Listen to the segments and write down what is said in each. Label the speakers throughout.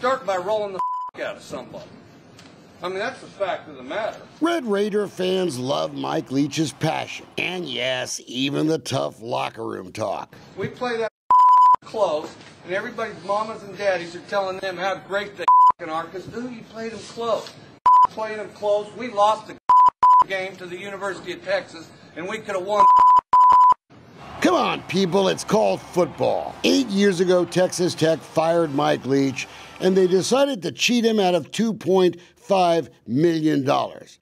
Speaker 1: start by rolling the out of somebody. I mean, that's the fact of the matter.
Speaker 2: Red Raider fans love Mike Leach's passion. And yes, even the tough locker room talk.
Speaker 1: We play that close, and everybody's mamas and daddies are telling them how great they are because, dude, you played them close. Played them close. We lost the game to the University of Texas, and we could have won.
Speaker 2: Come on, people, it's called football. 8 years ago, Texas Tech fired Mike Leach, and they decided to cheat him out of $2.5 million.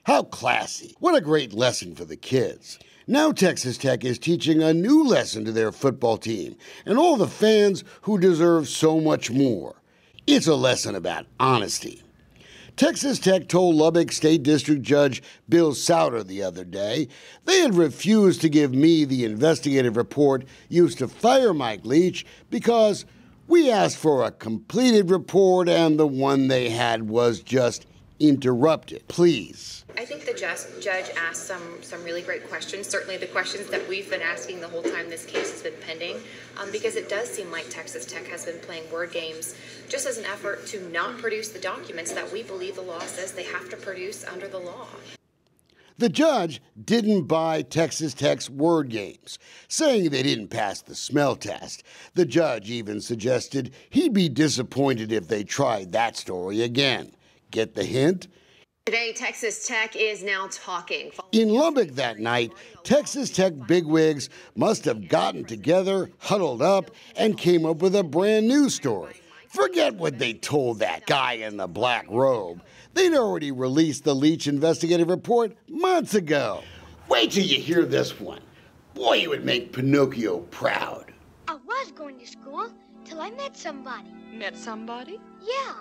Speaker 2: How classy. What a great lesson for the kids. Now Texas Tech is teaching a new lesson to their football team and all the fans who deserve so much more. It's a lesson about honesty. Texas Tech told Lubbock State District Judge Bill Souter the other day they had refused to give me the investigative report used to fire Mike Leach because we asked for a completed report and the one they had was just interrupted. Please.
Speaker 3: I think the judge asked some really great questions, certainly the questions that we've been asking the whole time this case has been pending, because it does seem like Texas Tech has been playing word games just as an effort to not produce the documents that we believe the law says they have to produce under the law.
Speaker 2: The judge didn't buy Texas Tech's word games, saying they didn't pass the smell test. The judge even suggested he'd be disappointed if they tried that story again. Get the hint?
Speaker 4: Today, Texas Tech is now talking.
Speaker 2: In Lubbock that night, Texas Tech bigwigs must have gotten together, huddled up, and came up with a brand new story. Forget what they told that guy in the black robe. They'd already released the Leach investigative report months ago. Wait till you hear this one. Boy, it would make Pinocchio proud.
Speaker 5: I was going to school till I met somebody.
Speaker 6: Met somebody?
Speaker 5: Yeah,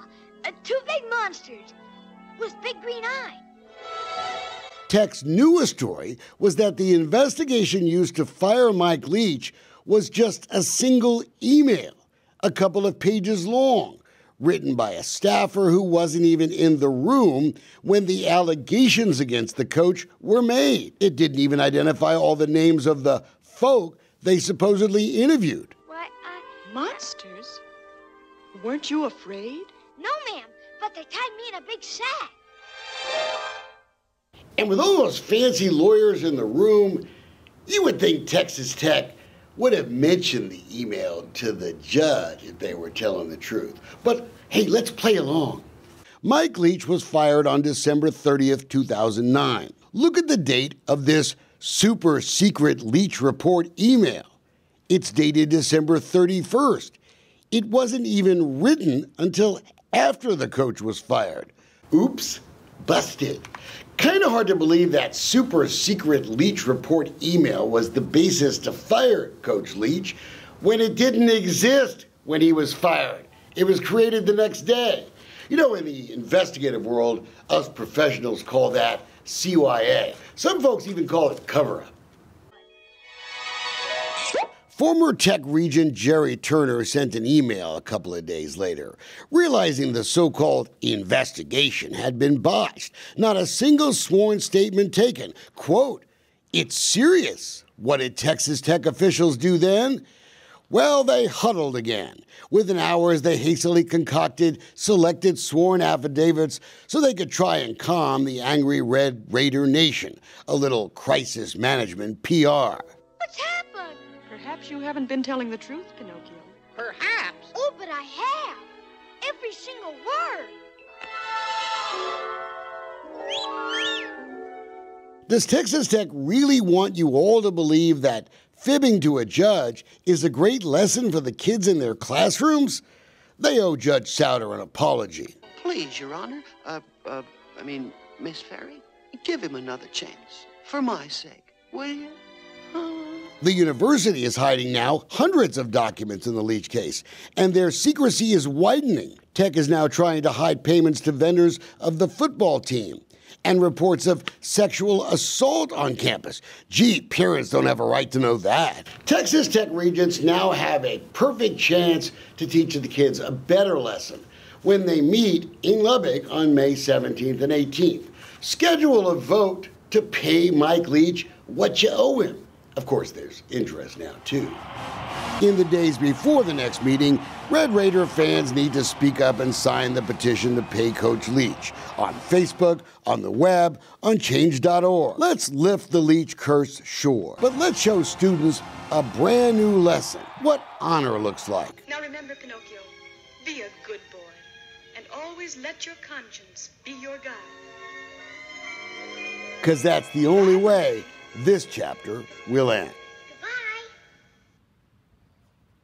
Speaker 5: two big monsters with big green eyes.
Speaker 2: Tech's newest story was that the investigation used to fire Mike Leach was just a single email, a couple of pages long, written by a staffer who wasn't even in the room when the allegations against the coach were made. It didn't even identify all the names of the folk they supposedly interviewed.
Speaker 5: Why,
Speaker 6: Monsters? Weren't you afraid?
Speaker 5: No, ma'am, but they tied me in a big sack.
Speaker 2: And with all those fancy lawyers in the room, you would think Texas Tech would have mentioned the email to the judge if they were telling the truth. But hey, let's play along. Mike Leach was fired on December 30th, 2009. Look at the date of this super secret Leach report email. It's dated December 31st. It wasn't even written until after the coach was fired. Oops, busted. Kind of hard to believe that super secret Leach report email was the basis to fire Coach Leach when it didn't exist when he was fired. It was created the next day. You know, in the investigative world, us professionals call that CYA. Some folks even call it cover-up. Former Tech Regent Jerry Turner sent an email a couple of days later, realizing the so-called investigation had been botched. Not a single sworn statement taken. Quote, "It's serious." What did Texas Tech officials do then? Well, they huddled again. Within hours, they hastily concocted selected sworn affidavits so they could try and calm the angry Red Raider Nation. A little crisis management PR.
Speaker 5: What's happened?
Speaker 6: Perhaps you haven't been telling the truth, Pinocchio.
Speaker 4: Perhaps.
Speaker 5: Oh, but I have. Every single word.
Speaker 2: Does Texas Tech really want you all to believe that fibbing to a judge is a great lesson for the kids in their classrooms? They owe Judge Souter an apology.
Speaker 7: Please, Your Honor. Miss Ferry, give him another chance. For my sake, will you?
Speaker 2: The university is hiding now hundreds of documents in the Leach case, and their secrecy is widening. Tech is now trying to hide payments to vendors of the football team and reports of sexual assault on campus. Gee, parents don't have a right to know that. Texas Tech regents now have a perfect chance to teach the kids a better lesson when they meet in Lubbock on May 17th and 18th. Schedule a vote to pay Mike Leach what you owe him. Of course, there's interest now, too. In the days before the next meeting, Red Raider fans need to speak up and sign the petition to pay Coach Leach on Facebook, on the web, on change.org. Let's lift the Leach curse, sure, but let's show students a brand new lesson, what honor looks like.
Speaker 6: Now remember, Pinocchio, be a good boy, and always let your conscience be your guide.
Speaker 2: Because that's the only way this chapter will end.